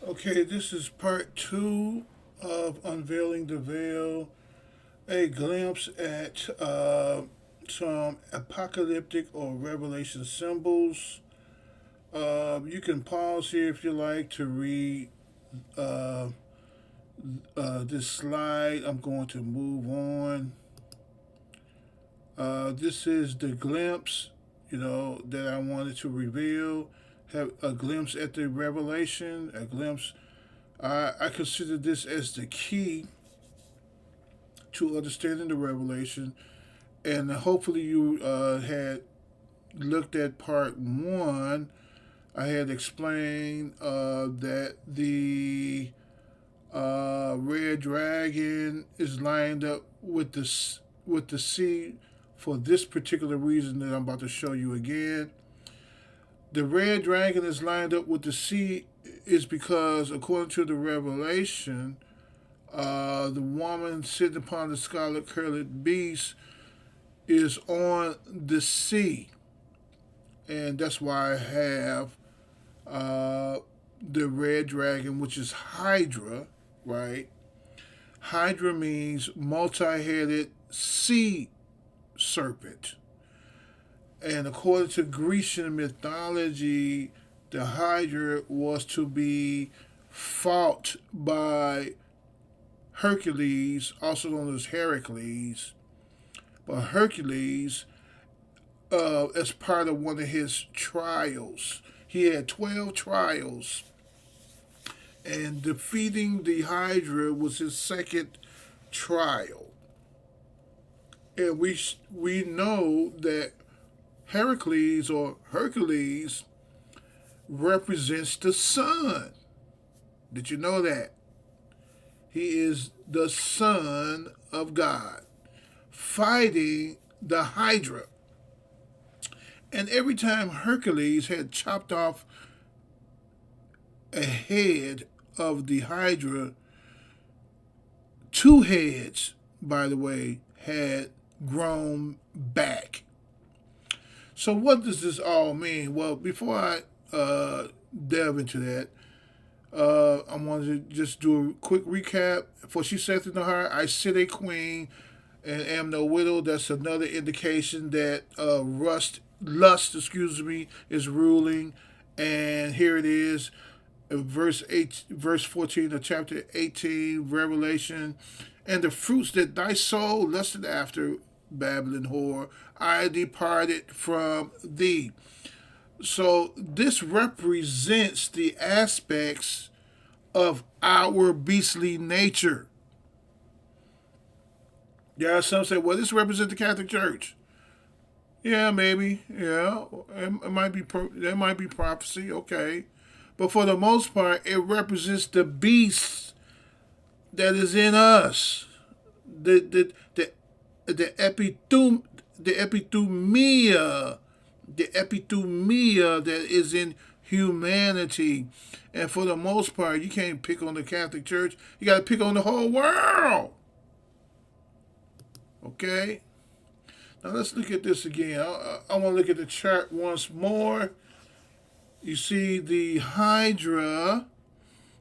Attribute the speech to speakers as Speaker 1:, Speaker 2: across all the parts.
Speaker 1: Okay, this is part two of Unveiling the Veil, a glimpse at some apocalyptic or revelation symbols. You can pause here if you like to read uh, this slide. I'm going to move on. This is the glimpse, that I wanted to reveal. Have a glimpse at the revelation, a glimpse. I consider this as the key to understanding the revelation. And hopefully, you had looked at part one. I had explained that the red dragon is lined up with the sea for this particular reason that I'm about to show you again. The red dragon is lined up with the sea is because, according to the revelation, the woman sitting upon the scarlet curled beast is on the sea, and that's why I have the red dragon, which is Hydra, right? Hydra means multi-headed sea serpent, and according to Grecian mythology, the Hydra was to be fought by Hercules, also known as Heracles. But Hercules, as part of one of his trials, he had 12 trials, and defeating the Hydra was his second trial. And we know that Heracles or Hercules represents the sun. Did you know that? He is the Son of God fighting the Hydra. And every time Hercules had chopped off a head of the Hydra, two heads, by the way, had grown back. So, what does this all mean? Well, before I delve into that, I wanted to just do a quick recap. For she saith in the heart, I sit a queen and am no widow. That's another indication that lust, is ruling. And here it is, verse 14 of chapter 18, Revelation. And the fruits that thy soul lusted after, Babylon whore, I departed from thee. So this represents the aspects of our beastly nature. Yeah, some say, well, this represents the Catholic Church. Yeah, maybe. Yeah, it might be. There might be prophecy. Okay, but for the most part, it represents the beast that is in us. The epithumia, that is in humanity. And for the most part, you can't pick on the Catholic Church. You got to pick on the whole world. Okay? Now let's look at this again. I want to look at the chart once more. You see the Hydra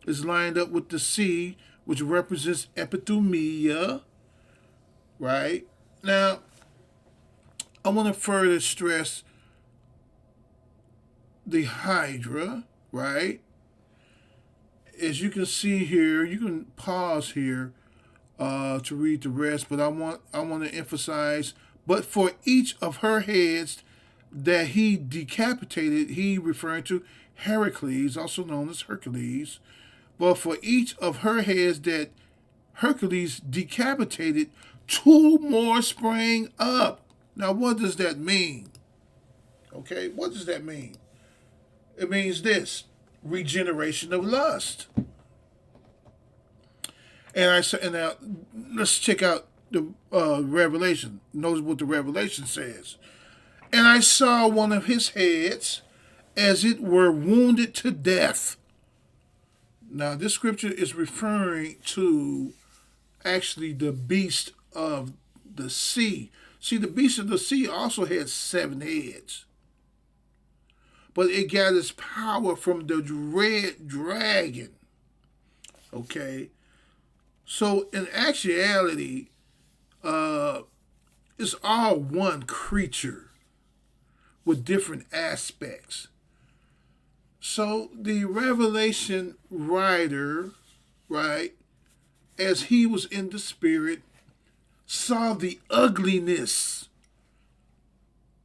Speaker 1: is lined up with the sea, which represents epithumia, right? Now, I want to further stress the Hydra, right? As you can see here, you can pause here to read the rest, but I want to emphasize. But for each of her heads that he decapitated, he referring to Heracles, also known as Hercules. But for each of her heads that Hercules decapitated, two more sprang up. Now, what does that mean? Okay, what does that mean? It means this: regeneration of lust. And I said, and now let's check out the Revelation. Notice what the Revelation says. And I saw one of his heads as it were wounded to death. Now, this scripture is referring to actually the beast of the sea. See, the beast of the sea also had 7 heads. But it got its power from the red dragon. Okay? So in actuality, it's all one creature with different aspects. So the Revelation writer, right, as he was in the spirit, saw the ugliness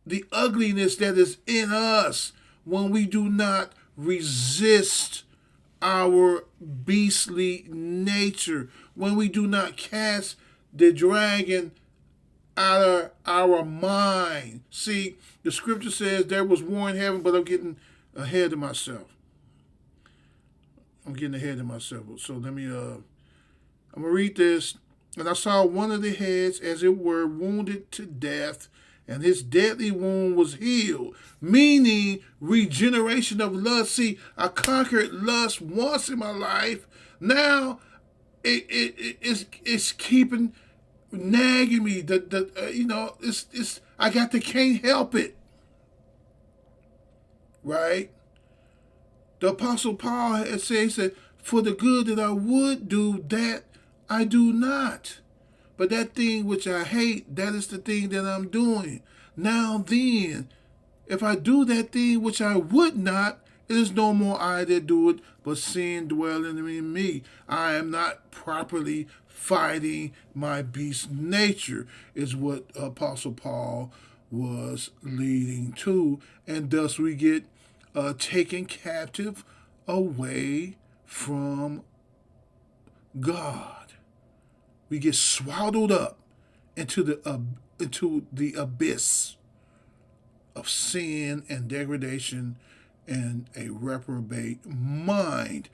Speaker 1: that is in us when we do not resist our beastly nature, when we do not cast the dragon out of our mind. See, the scripture says there was war in heaven, but I'm getting ahead of myself. So let me I'm gonna read this. And I saw one of the heads, as it were, wounded to death, and his deadly wound was healed, meaning regeneration of lust. See, I conquered lust once in my life. Now it's keeping nagging me. It's I got to can't help it, right? The Apostle Paul had said, he said, for the good that I would do, that I do not. But that thing which I hate, that is the thing that I'm doing. Now then, if I do that thing which I would not, it is no more I that do it, but sin dwelling in me. I am not properly fighting my beast nature, is what Apostle Paul was leading to. And thus we get taken captive away from God. We get swallowed up into the abyss of sin and degradation and a reprobate mind.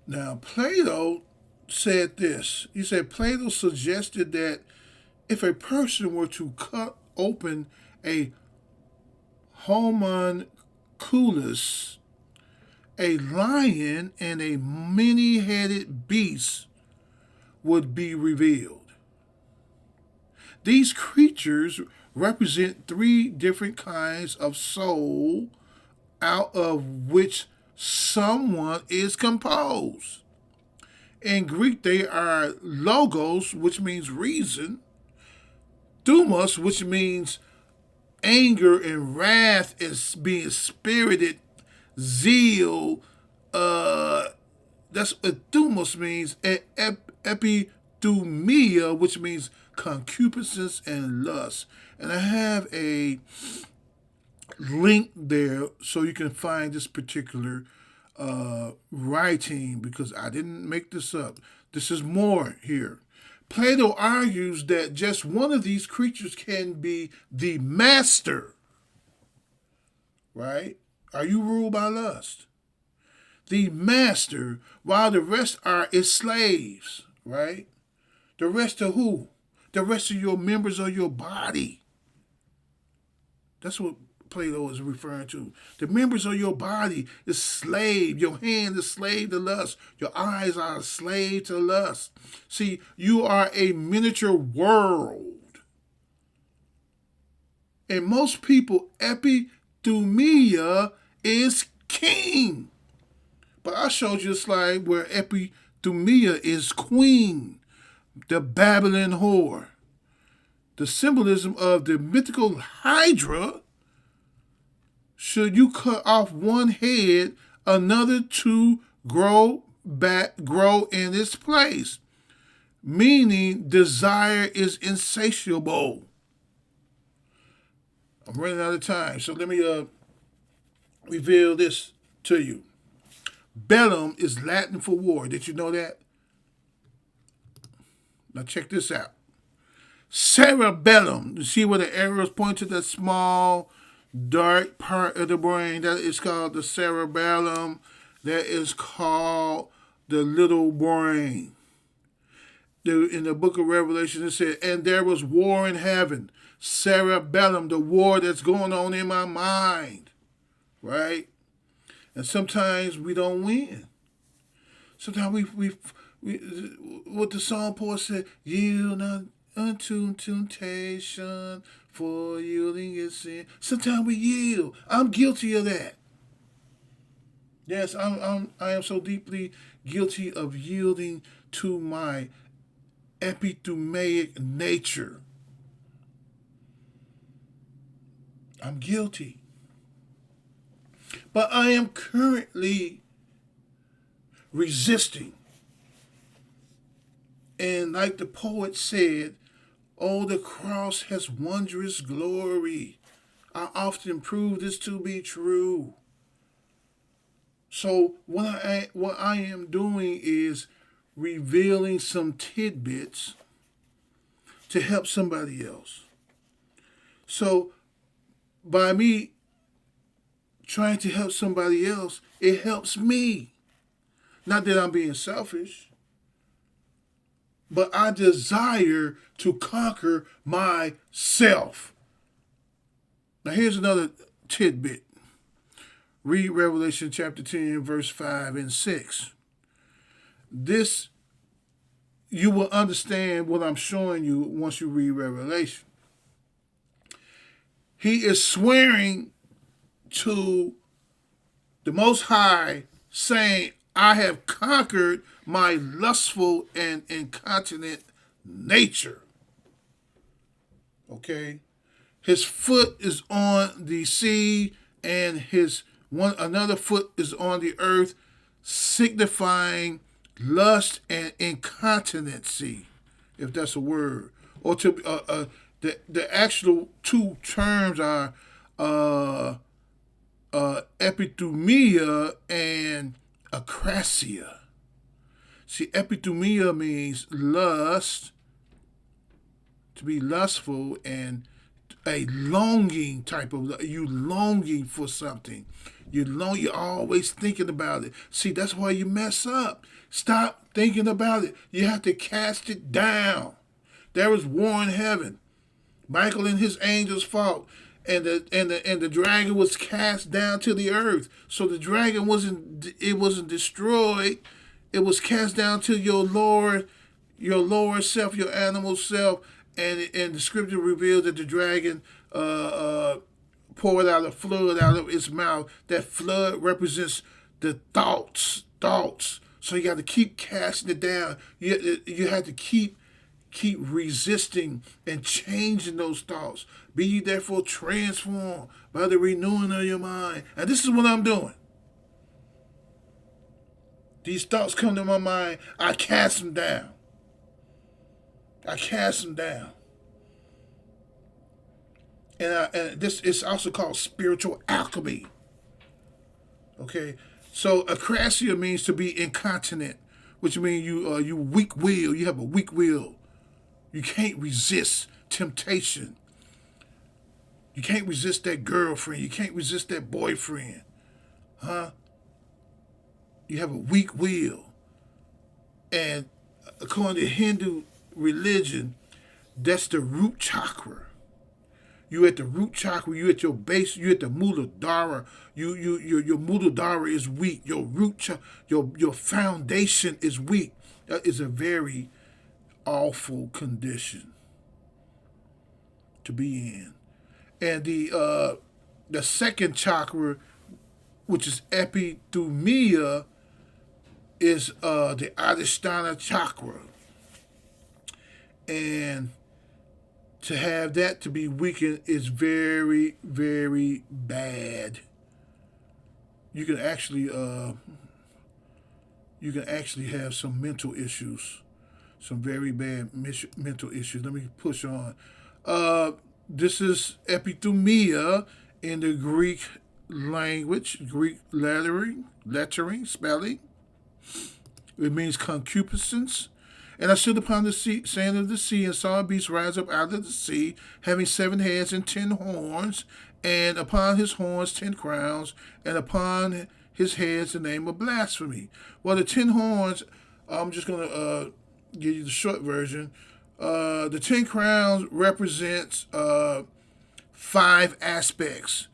Speaker 1: Now, Plato said this. He said Plato suggested that if a person were to cut open a homunculus, a lion and a many-headed beast would be revealed. These creatures represent three different kinds of soul out of which someone is composed. In Greek, they are logos, which means reason, thumos, which means anger and wrath is being spirited, zeal. That's what thumos means. Epithumia, which means concupiscence and lust. And I have a link there so you can find this particular writing, because I didn't make this up. This is more here. Plato argues that just one of these creatures can be the master, right? Are you ruled by lust? The master, while the rest are its slaves, right? The rest are who? The rest of your members of your body. That's what Plato is referring to. The members of your body is slave. Your hand is slave to lust. Your eyes are a slave to lust. See, you are a miniature world. And most people, epithumia is king. But I showed you a slide where epithumia is queen, the Babylon whore. The symbolism of the mythical Hydra. Should you cut off one head, another to grow in its place. Meaning desire is insatiable. I'm running out of time, so let me reveal this to you. Bellum is Latin for war. Did you know that? Now check this out. Cerebellum. You see where the arrows point to that small, dark part of the brain? That is called the cerebellum. That is called the little brain. In the book of Revelation, it said, and there was war in heaven. Cerebellum, the war that's going on in my mind. Right? And sometimes we don't win. Sometimes we what the psalm poet said, yield not unto temptation, for yielding is sin. Sometimes we yield. I'm guilty of that. Yes, I am so deeply guilty of yielding to my epithumaic nature. I'm guilty. But I am currently resisting. And like the poet said, oh, the cross has wondrous glory. I often prove this to be true. So what I am doing is revealing some tidbits to help somebody else. So by me trying to help somebody else, it helps me. Not that I'm being selfish, but I desire to conquer myself. Now here's another tidbit. Read Revelation chapter 10, verse 5 and 6. This, you will understand what I'm showing you once you read Revelation. He is swearing to the Most High, saying, I have conquered my lustful and incontinent nature. Okay? His foot is on the sea, and another foot is on the earth, signifying lust and incontinency, if that's a word. Or the actual two terms are epithumia and akrasia. See, epithumia means lust, to be lustful, and a longing type of, you longing for something. You're always thinking about it. See, that's why you mess up. Stop thinking about it. You have to cast it down. There was war in heaven. Michael and his angels fought, and the dragon was cast down to the earth. So the dragon wasn't destroyed. It was cast down to your lower self, your animal self, and the scripture reveals that the dragon poured out a flood out of its mouth. That flood represents the thoughts. So you got to keep casting it down. You have to keep resisting and changing those thoughts. Be ye therefore transformed by the renewing of your mind. And this is what I'm doing. These thoughts come to my mind. I cast them down. And this is also called spiritual alchemy. Okay, so akrasia means to be incontinent, which means you weak will. You have a weak will. You can't resist temptation. You can't resist that girlfriend. You can't resist that boyfriend. Huh? You have a weak will. And according to Hindu religion, that's the root chakra. You at the root chakra, you at your base, you at the Muladhara. Your Muladhara is weak. Your root chakra, your foundation is weak. That is a very awful condition to be in. And the second chakra, which is epithumia, is the Adhisthana chakra. And to have that to be weakened is very, very bad. You can actually have some mental issues, some very bad mental issues. Let me push on. This is epithumia in the Greek language, Greek lettering, spelling. It means concupiscence. And I stood upon the sand of the sea and saw a beast rise up out of the sea, having 7 heads and 10 horns, and upon his horns 10 crowns, and upon his heads the name of blasphemy. Well, the 10 horns, I'm just going to give you the short version. The 10 crowns represents 5 aspects.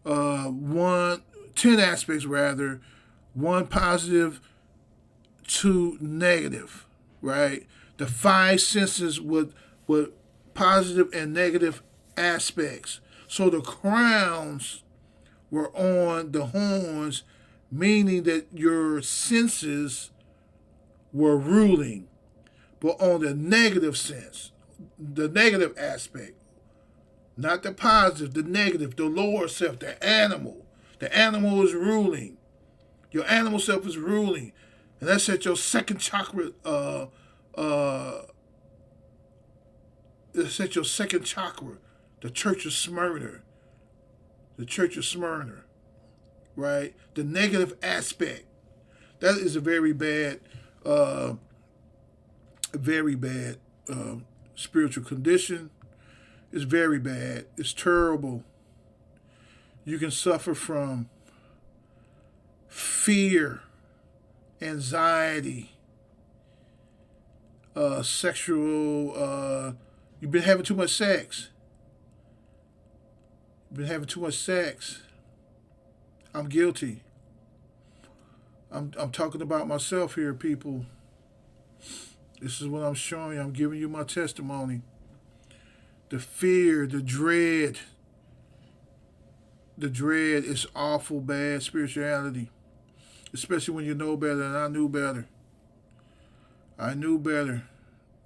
Speaker 1: 10 aspects rather, 1 positive, 2 negative. Right, the 5 senses with positive and negative aspects. So the crowns were on the horns, meaning that your senses were ruling, but on the negative sense, the negative aspect, not the positive, the negative, the lower self, the animal. The animal is ruling. Your animal self is ruling, and that's at your second chakra. It's at your second chakra, the Church of Smyrna. The Church of Smyrna, right? The negative aspect. That is a very bad spiritual condition. It's very bad. It's terrible. You can suffer from fear, anxiety, sexual. You've been having too much sex. You've been having too much sex. I'm guilty. I'm talking about myself here, people. This is what I'm showing you. I'm giving you my testimony. The fear, the dread. The dread is awful bad spirituality. Especially when you know better, and I knew better. I knew better.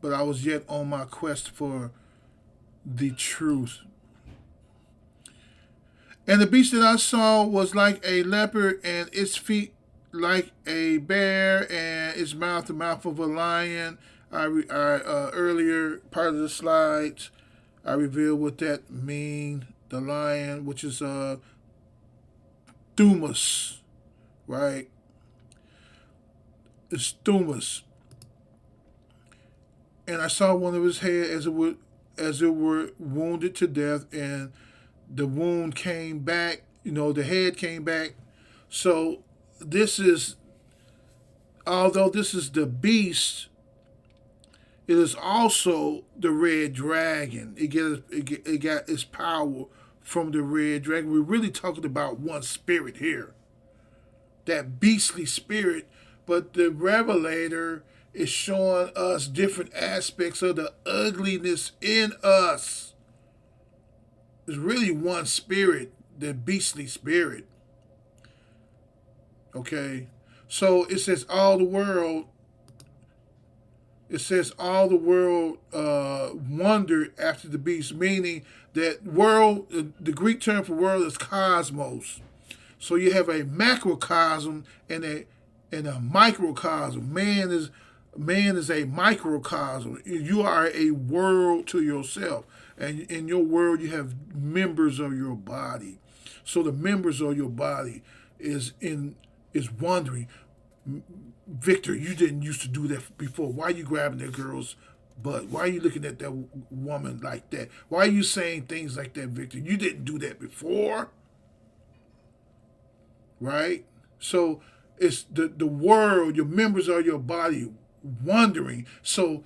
Speaker 1: But I was yet on my quest for the truth. And the beast that I saw was like a leopard, and its feet like a bear, and its mouth the mouth of a lion. I earlier part of the slides, I revealed what that mean. The lion, which is Thumas, right? It's Thumas. And I saw one of his head as it were wounded to death, and the wound came back. The head came back. So this is, although this is the beast, it is also the red dragon. It got its power from the red dragon. We're really talking about one spirit here, that beastly spirit. But the Revelator is showing us different aspects of the ugliness in us. It's really one spirit, the beastly spirit. Okay? So it says all the world wondered after the beast, meaning that world, the Greek term for world is cosmos. So you have a macrocosm and a microcosm. Man is a microcosm. You are a world to yourself. And in your world, you have members of your body. So the members of your body is wondering, Victor, you didn't used to do that before. Why are you grabbing that girl's butt? Why are you looking at that woman like that? Why are you saying things like that, Victor? You didn't do that before. Right? So it's the world, your members of your body wondering. So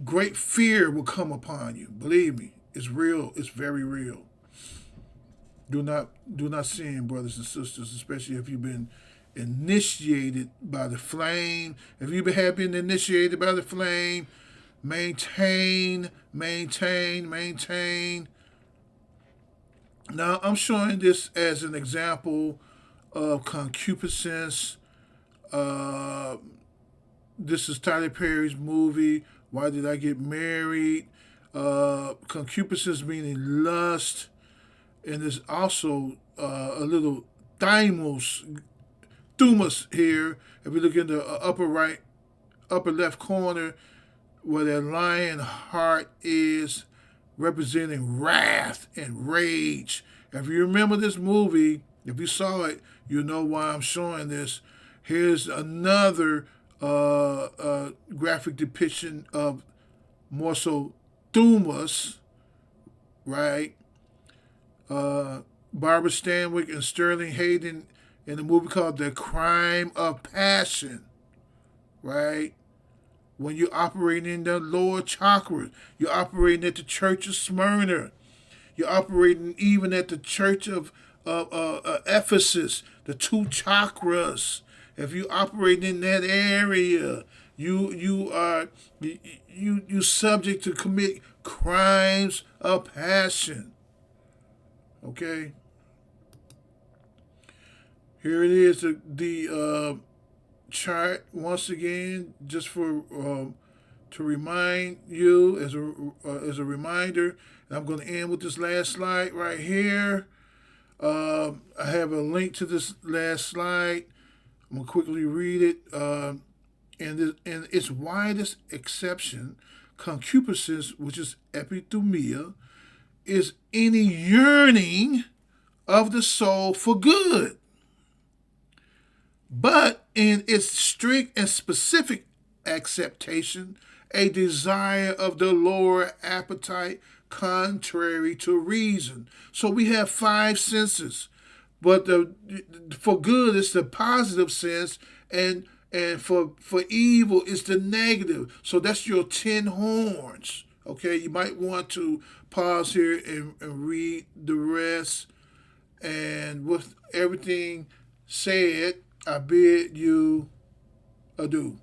Speaker 1: great fear will come upon you. Believe me, it's real. It's very real. Do not sin, brothers and sisters, especially if you've been initiated by the flame. If you have been initiated by the flame, maintain. Now, I'm showing this as an example of concupiscence. This is Tyler Perry's movie, Why Did I Get Married? Concupiscence meaning lust. And there's also a little Thumas here. If you look in the upper left corner, where that lion heart is, representing wrath and rage. If you remember this movie, if you saw it, you know why I'm showing this. Here's another graphic depiction of more so Thumas, right? Barbara Stanwyck and Sterling Hayden in a movie called The Crime of Passion, right? When you're operating in the lower chakras, you're operating at the Church of Smyrna, you're operating even at the Church of Ephesus, the two chakras. If you operate in that area, you are subject to commit crimes of passion. Okay. Here it is, the chart once again, just for to remind you as a reminder. And I'm going to end with this last slide right here. I have a link to this last slide. I'm going to quickly read it. And its widest exception, concupiscence, which is epithumia, is any yearning of the soul for good. But in its strict and specific acceptation, a desire of the lower appetite contrary to reason. So we have five senses, but for good it's the positive sense, and for evil it's the negative. So that's your 10 horns. Okay, you might want to pause here and read the rest. And with everything said, I bid you adieu.